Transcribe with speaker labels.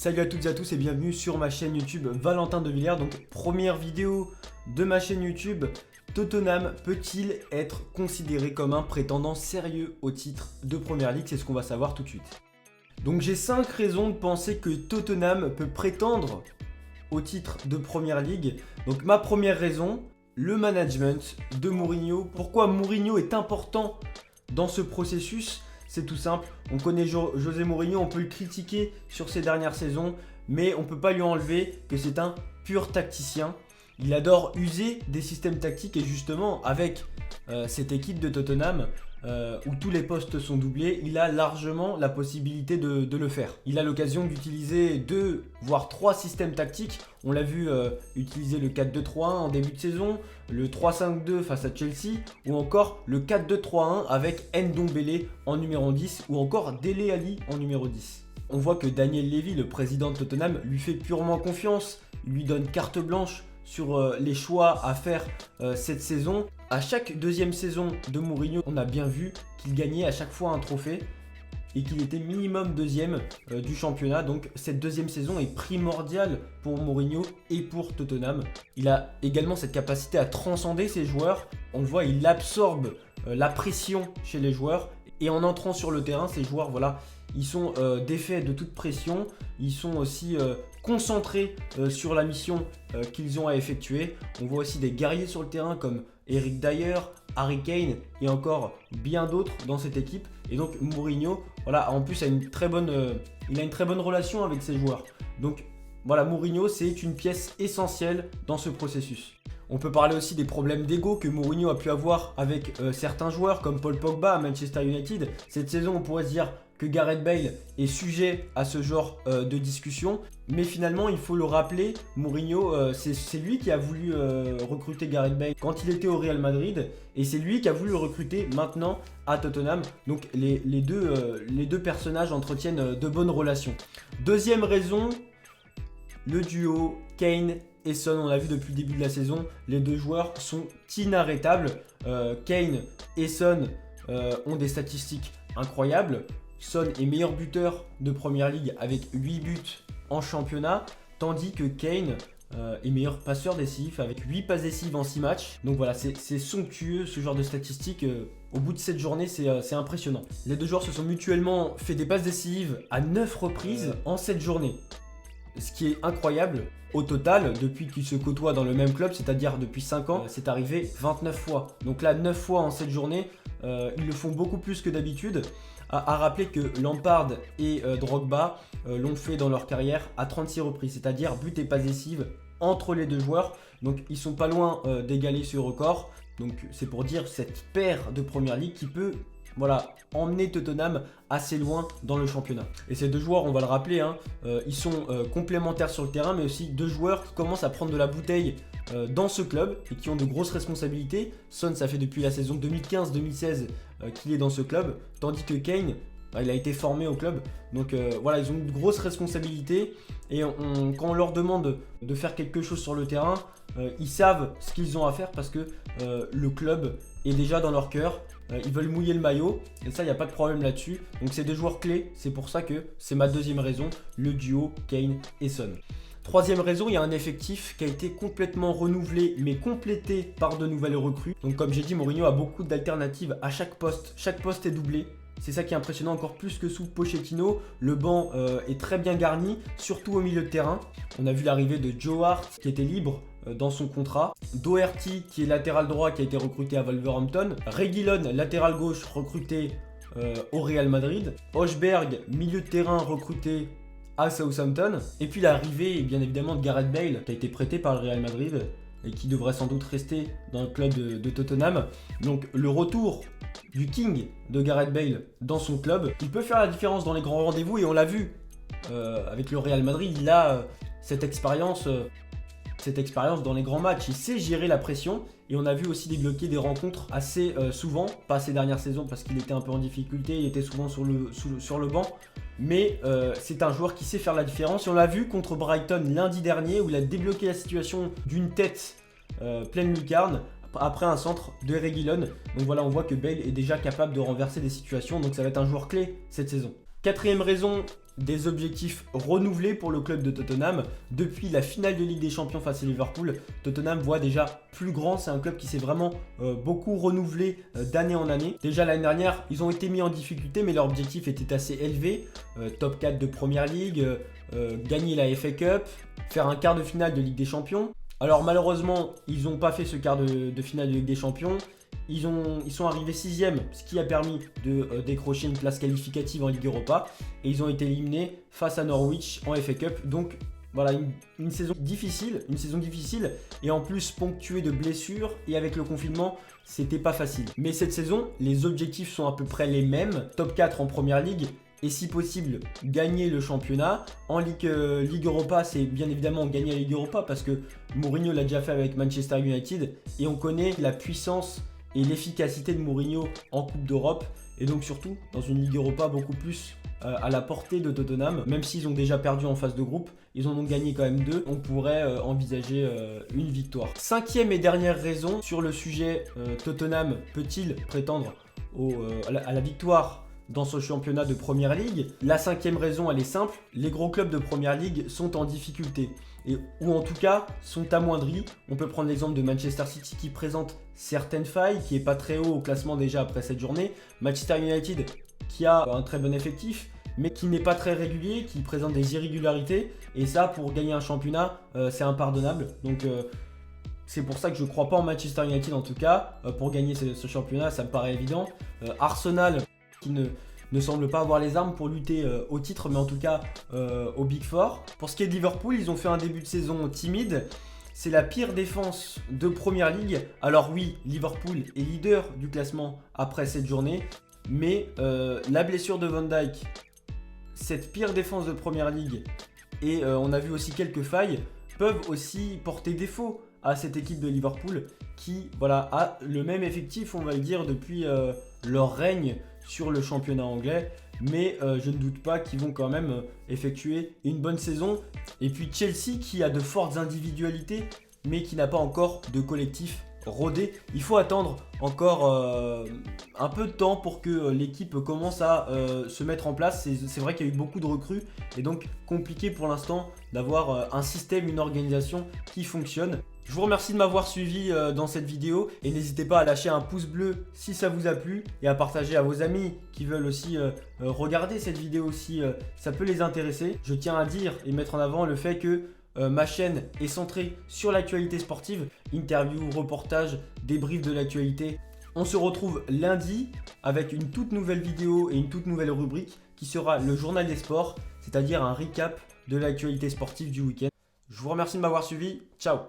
Speaker 1: Salut à toutes et à tous et bienvenue sur ma chaîne YouTube Valentin de Villiers. Donc première vidéo de ma chaîne YouTube. Tottenham peut-il être considéré comme un prétendant sérieux au titre de Première Ligue? C'est ce qu'on va savoir tout de suite. Donc j'ai 5 raisons de penser que Tottenham peut prétendre au titre de Première Ligue. Donc ma première raison, le management de Mourinho. Pourquoi Mourinho est important dans ce processus? C'est tout simple, on connaît José Mourinho, on peut le critiquer sur ses dernières saisons, mais on ne peut pas lui enlever que c'est un pur tacticien. Il adore user des systèmes tactiques et justement avec cette équipe de Tottenham où tous les postes sont doublés, il a largement la possibilité de le faire. Il a l'occasion d'utiliser 2 voire 3 systèmes tactiques. On l'a vu utiliser le 4-2-3-1 en début de saison, le 3-5-2 face à Chelsea ou encore le 4-2-3-1 avec Ndombele en numéro 10 ou encore Dele Alli en numéro 10. On voit que Daniel Levy, le président de Tottenham, lui fait purement confiance, il lui donne carte blanche sur les choix à faire cette saison. À chaque deuxième saison de Mourinho, on a bien vu qu'il gagnait à chaque fois un trophée et qu'il était minimum deuxième du championnat. Donc cette deuxième saison est primordiale pour Mourinho et pour Tottenham. Il a également cette capacité à transcender ses joueurs. On le voit, il absorbe la pression chez les joueurs. Et en entrant sur le terrain, ces joueurs, voilà, ils sont défaits de toute pression. Ils sont aussi concentrés sur la mission qu'ils ont à effectuer. On voit aussi des guerriers sur le terrain comme Eric Dyer, Harry Kane et encore bien d'autres dans cette équipe. Et donc Mourinho, voilà, en plus a une très bonne relation avec ses joueurs. Donc voilà, Mourinho, c'est une pièce essentielle dans ce processus. On peut parler aussi des problèmes d'ego que Mourinho a pu avoir avec certains joueurs comme Paul Pogba à Manchester United. Cette saison, on pourrait se dire que Gareth Bale est sujet à ce genre de discussion. Mais finalement, il faut le rappeler, Mourinho, c'est lui qui a voulu recruter Gareth Bale quand il était au Real Madrid. Et c'est lui qui a voulu le recruter maintenant à Tottenham. Donc les deux personnages entretiennent de bonnes relations. Deuxième raison, le duo Kane et Son. On l'a vu depuis le début de la saison, les deux joueurs sont inarrêtables. Kane et Son ont des statistiques incroyables. Son est meilleur buteur de Première Ligue avec 8 buts en championnat, tandis que Kane est meilleur passeur décisif avec 8 passes décisives en 6 matchs. Donc voilà, c'est somptueux ce genre de statistiques. Au bout de cette journée, c'est impressionnant. Les deux joueurs se sont mutuellement fait des passes décisives à 9 reprises en cette journée. Ce qui est incroyable, au total, depuis qu'ils se côtoient dans le même club, c'est-à-dire depuis 5 ans, c'est arrivé 29 fois. Donc là, 9 fois en cette journée, ils le font beaucoup plus que d'habitude. À rappeler que Lampard et Drogba l'ont fait dans leur carrière à 36 reprises, c'est-à-dire but et passes décisives entre les deux joueurs. Donc ils sont pas loin d'égaler ce record. Donc c'est pour dire cette paire de Première Ligue qui peut emmener Tottenham assez loin dans le championnat. Et ces deux joueurs, on va le rappeler, ils sont complémentaires sur le terrain, mais aussi deux joueurs qui commencent à prendre de la bouteille dans ce club et qui ont de grosses responsabilités. Son, ça fait depuis la saison 2015-2016 qu'il est dans ce club, tandis que Kane, il a été formé au club. Donc voilà, ils ont une grosse responsabilité et quand on leur demande de faire quelque chose sur le terrain, ils savent ce qu'ils ont à faire parce que le club est déjà dans leur cœur. Ils veulent mouiller le maillot et ça, il n'y a pas de problème là-dessus. Donc c'est des joueurs clés, c'est pour ça que c'est ma deuxième raison, le duo Kane et Son. Troisième raison, il y a un effectif qui a été complètement renouvelé mais complété par de nouvelles recrues. Donc comme j'ai dit, Mourinho a beaucoup d'alternatives à chaque poste est doublé. C'est ça qui est impressionnant, encore plus que sous Pochettino. Le banc est très bien garni, surtout au milieu de terrain. On a vu l'arrivée de Joe Hart qui était libre dans son contrat. Doherty qui est latéral droit qui a été recruté à Wolverhampton. Reguilon, latéral gauche recruté au Real Madrid. Højbjerg, milieu de terrain recruté à Southampton. Et puis l'arrivée bien évidemment de Gareth Bale qui a été prêté par le Real Madrid et qui devrait sans doute rester dans le club de Tottenham. Donc le retour du King de Gareth Bale dans son club, il peut faire la différence dans les grands rendez-vous et on l'a vu avec le Real Madrid, il a cette expérience dans les grands matchs, il sait gérer la pression et on a vu aussi débloquer des rencontres assez souvent, pas ces dernières saisons parce qu'il était un peu en difficulté, il était souvent sur le banc, mais c'est un joueur qui sait faire la différence et on l'a vu contre Brighton lundi dernier où il a débloqué la situation d'une tête pleine lucarne après un centre de Reguilon. Donc voilà, on voit que Bale est déjà capable de renverser des situations, donc ça va être un joueur clé cette saison. Quatrième raison, des objectifs renouvelés pour le club de Tottenham. Depuis la finale de Ligue des Champions face à Liverpool, Tottenham voit déjà plus grand. C'est un club qui s'est vraiment beaucoup renouvelé d'année en année. Déjà l'année dernière, ils ont été mis en difficulté, mais leur objectif était assez élevé. Top 4 de Première Ligue, gagner la FA Cup, faire un quart de finale de Ligue des Champions. Alors malheureusement, ils n'ont pas fait ce quart de finale de Ligue des Champions. Ils sont arrivés 6e, ce qui a permis de décrocher une place qualificative en Ligue Europa. Et ils ont été éliminés face à Norwich en FA Cup. Donc voilà, une saison difficile, et en plus ponctuée de blessures. Et avec le confinement, c'était pas facile. Mais cette saison, les objectifs sont à peu près les mêmes. Top 4 en Première Ligue. Et si possible, gagner le championnat. En Ligue Europa, c'est bien évidemment gagner la Ligue Europa parce que Mourinho l'a déjà fait avec Manchester United. Et on connaît la puissance et l'efficacité de Mourinho en Coupe d'Europe. Et donc surtout, dans une Ligue Europa beaucoup plus à la portée de Tottenham. Même s'ils ont déjà perdu en phase de groupe, ils en ont gagné quand même 2. On pourrait envisager une victoire. 5e et dernière raison sur le sujet, Tottenham peut-il prétendre à la victoire dans ce championnat de Première Ligue? La 5e raison, elle est simple. Les gros clubs de Première Ligue sont en difficulté. Ou en tout cas, sont amoindris. On peut prendre l'exemple de Manchester City qui présente certaines failles, qui n'est pas très haut au classement déjà après cette journée. Manchester United qui a un très bon effectif, mais qui n'est pas très régulier, qui présente des irrégularités. Et ça, pour gagner un championnat, c'est impardonnable. Donc c'est pour ça que je ne crois pas en Manchester United en tout cas. Pour gagner ce championnat, ça me paraît évident. Arsenal qui ne semble pas avoir les armes pour lutter au titre, mais en tout cas au Big Four. Pour ce qui est de Liverpool, ils ont fait un début de saison timide. C'est la pire défense de Première Ligue. Alors oui, Liverpool est leader du classement après cette journée, mais la blessure de Van Dijk, cette pire défense de Première Ligue, et on a vu aussi quelques failles, peuvent aussi porter défaut à cette équipe de Liverpool qui a le même effectif, on va le dire, depuis leur règne sur le championnat anglais. Mais je ne doute pas qu'ils vont quand même effectuer une bonne saison. Et puis Chelsea qui a de fortes individualités, mais qui n'a pas encore de collectif rodé. Il faut attendre encore un peu de temps pour que l'équipe commence à se mettre en place. C'est vrai qu'il y a eu beaucoup de recrues et donc compliqué pour l'instant d'avoir un système, une organisation qui fonctionne. Je vous remercie de m'avoir suivi dans cette vidéo et n'hésitez pas à lâcher un pouce bleu si ça vous a plu et à partager à vos amis qui veulent aussi regarder cette vidéo si ça peut les intéresser. Je tiens à dire et mettre en avant le fait que ma chaîne est centrée sur l'actualité sportive, interviews, reportages, débriefs de l'actualité. On se retrouve lundi avec une toute nouvelle vidéo et une toute nouvelle rubrique qui sera le journal des sports, c'est-à-dire un recap de l'actualité sportive du week-end. Je vous remercie de m'avoir suivi. Ciao!